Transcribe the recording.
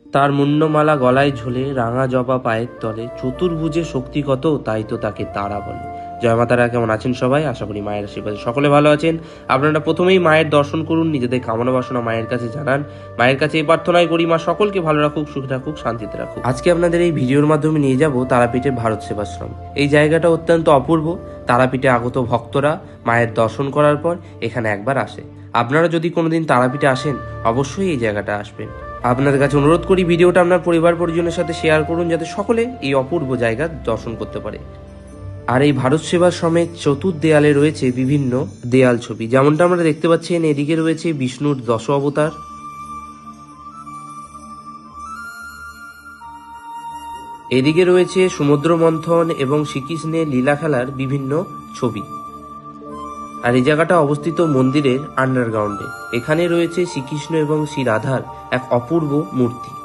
তার মুন্ডমালা গলায় ঝোলে, রাঙা জবা পায়ের তলে, চতুর্ভুজে শক্তি কত, তাই তো তাকে তারা বলে। জয় মাতারা। কেমন আছেন সবাই? আশা করি মায়ের আশীর্বাদে সকলে ভালো আছেন। আপনারা প্রথমেই মায়ের দর্শন করুন, নিজেদের কামনা বাসনা মায়ের কাছে জানান। মায়ের কাছে এই প্রার্থনাই করি, মা সকলকে ভালো রাখুক, সুখে রাখুক, শান্তিতে রাখুক। আজকে আপনাদের এই ভিডিওর মাধ্যমে নিয়ে যাব তারাপীঠের ভারত সেবাশ্রম। এই জায়গাটা অত্যন্ত অপূর্ব। তারাপীঠে আগত ভক্তরা মায়ের দর্শন করার পর এখানে একবার আসে। আপনারা যদি কোনোদিন তারাপীঠে আসেন, অবশ্যই এই জায়গাটা আসবেন। আপনাদের কাছে অনুরোধ করি, ভিডিওটা আপনার পরিবার পরিজনের সাথে শেয়ার করুন, যাতে সকলে এই অপূর্ব জায়গা দর্শন করতে পারে। আর এই ভারত সেবাশ্রমের চতুর্দেয়ালে রয়েছে বিভিন্ন দেয়াল ছবি, যেমনটা আমরা দেখতে পাচ্ছেন। এদিকে রয়েছে বিষ্ণুর দশ অবতার, এদিকে রয়েছে সমুদ্র মন্থন এবং শ্রীকৃষ্ণের লীলা খেলার বিভিন্ন ছবি। আর এই জায়গাটা অবস্থিত মন্দিরের আন্ডারগ্রাউন্ডে। এখানে রয়েছে শ্রীকৃষ্ণ এবং শ্রী রাধার এক অপূর্ব মূর্তি।